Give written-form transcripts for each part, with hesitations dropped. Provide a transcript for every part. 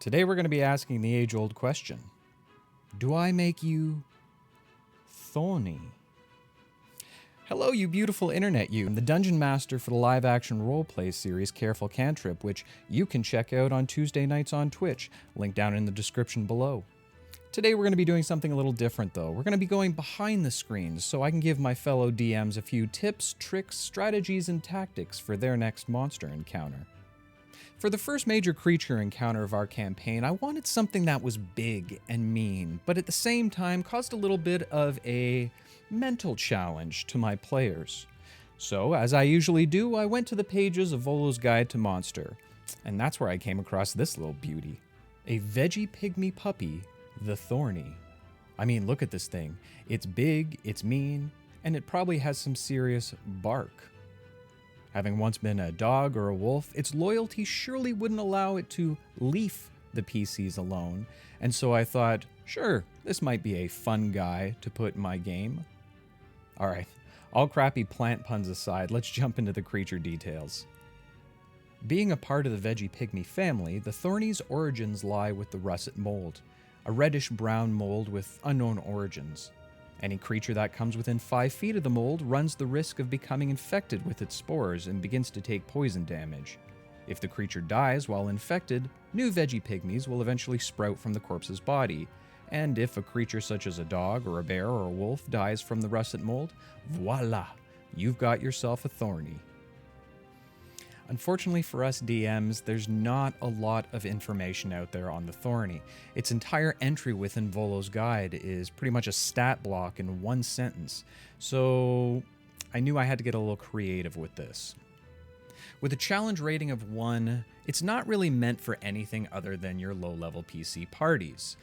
Today we're going to be asking the age-old question. Do I make you thorny? Hello, you beautiful internet you. I'm the Dungeon Master for the live-action roleplay series Careful Cantrip, which you can check out on Tuesday nights on Twitch, link down in the description below. Today we're going to be doing something a little different though. We're going to be going behind the screens so I can give my fellow DMs a few tips, tricks, strategies, and tactics for their next monster encounter. For the first major creature encounter of our campaign, I wanted something that was big and mean, but at the same time caused a little bit of a mental challenge to my players. So, as I usually do, I went to the pages of Volo's Guide to Monster, and that's where I came across this little beauty. A veggie pygmy puppy, the Thorny. I mean, look at this thing. It's big, it's mean, and it probably has some serious bark. Having once been a dog or a wolf, its loyalty surely wouldn't allow it to leaf the PCs alone, and so I thought, sure, this might be a fun guy to put in my game. Alright, all crappy plant puns aside, let's jump into the creature details. Being a part of the veggie pygmy family, the Thorny's origins lie with the russet mold, a reddish-brown mold with unknown origins. Any creature that comes within 5 feet of the mold runs the risk of becoming infected with its spores and begins to take poison damage. If the creature dies while infected, new veggie pygmies will eventually sprout from the corpse's body, and if a creature such as a dog or a bear or a wolf dies from the russet mold, voila, you've got yourself a Thorny. Unfortunately for us DMs, there's not a lot of information out there on the Thorny. Its entire entry within Volo's Guide is pretty much a stat block in one sentence, so I knew I had to get a little creative with this. With a challenge rating of 1, it's not really meant for anything other than your low-level PC parties.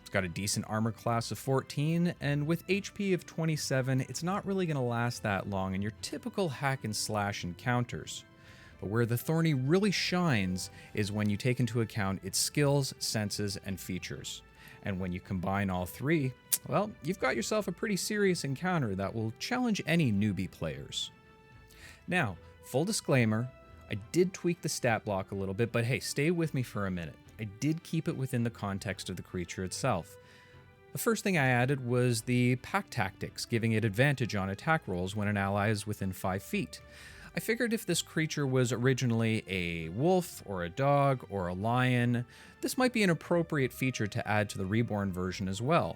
It's got a decent armor class of 14, and with HP of 27, it's not really going to last that long in your typical hack and slash encounters. But where the Thorny really shines is when you take into account its skills, senses, and features. And when you combine all three, well, you've got yourself a pretty serious encounter that will challenge any newbie players. Now, full disclaimer, I did tweak the stat block a little bit, but hey, stay with me for a minute. I did keep it within the context of the creature itself. The first thing I added was the pack tactics, giving it advantage on attack rolls when an ally is within 5 feet. I figured if this creature was originally a wolf, or a dog, or a lion, this might be an appropriate feature to add to the reborn version as well.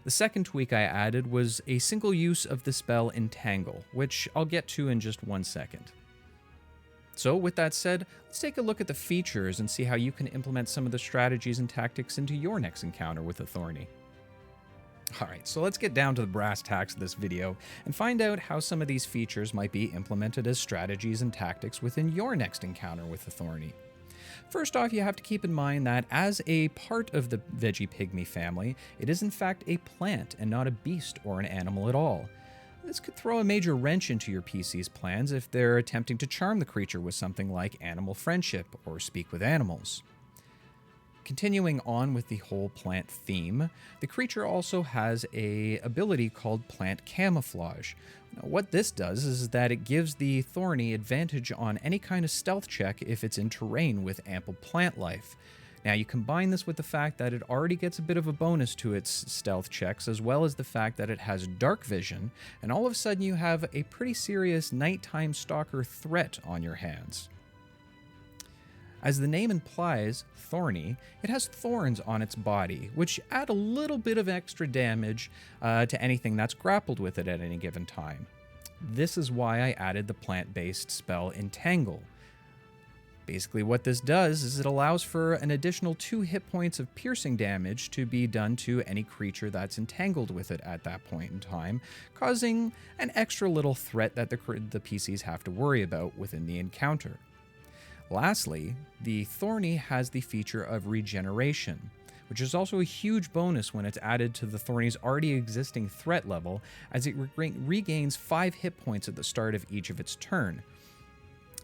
The second tweak I added was a single use of the spell Entangle, which I'll get to in just 1 second. So with that said, let's take a look at the features and see how you can implement some of the strategies and tactics into your next encounter with a Thorny. Alright, so let's get down to the brass tacks of this video and find out how some of these features might be implemented as strategies and tactics within your next encounter with the Thorny. First off, you have to keep in mind that as a part of the veggie pygmy family, it is in fact a plant and not a beast or an animal at all. This could throw a major wrench into your PC's plans if they're attempting to charm the creature with something like animal friendship or speak with animals. Continuing on with the whole plant theme, the creature also has an ability called Plant Camouflage. Now, what this does is that it gives the Thorny advantage on any kind of stealth check if it's in terrain with ample plant life. Now, you combine this with the fact that it already gets a bit of a bonus to its stealth checks, as well as the fact that it has dark vision, and all of a sudden you have a pretty serious nighttime stalker threat on your hands. As the name implies, Thorny, it has thorns on its body, which add a little bit of extra damage to anything that's grappled with it at any given time. This is why I added the plant-based spell Entangle. Basically what this does is it allows for an additional 2 hit points of piercing damage to be done to any creature that's entangled with it at that point in time, causing an extra little threat that the PCs have to worry about within the encounter. Lastly, the Thorny has the feature of regeneration, which is also a huge bonus when it's added to the Thorny's already existing threat level, as it regains 5 hit points at the start of each of its turn.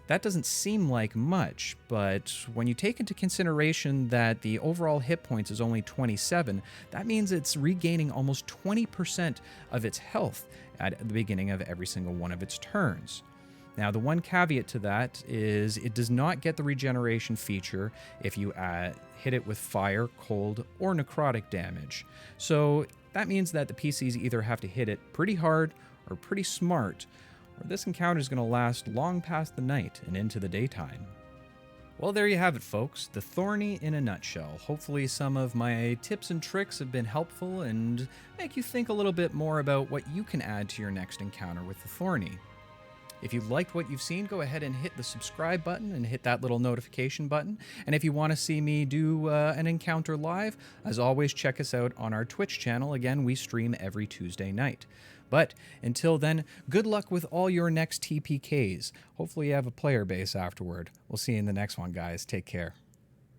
That doesn't seem like much, but when you take into consideration that the overall hit points is only 27, that means it's regaining almost 20% of its health at the beginning of every single one of its turns. Now, the one caveat to that is it does not get the regeneration feature if you hit it with fire, cold, or necrotic damage. So that means that the PCs either have to hit it pretty hard or pretty smart, or this encounter is going to last long past the night and into the daytime. Well, there you have it, folks. The Thorny in a nutshell. Hopefully some of my tips and tricks have been helpful and make you think a little bit more about what you can add to your next encounter with the Thorny. If you liked what you've seen, go ahead and hit the subscribe button and hit that little notification button. And if you want to see me do an encounter live, as always, check us out on our Twitch channel. Again, we stream every Tuesday night. But until then, good luck with all your next TPKs. Hopefully you have a player base afterward. We'll see you in the next one, guys. Take care.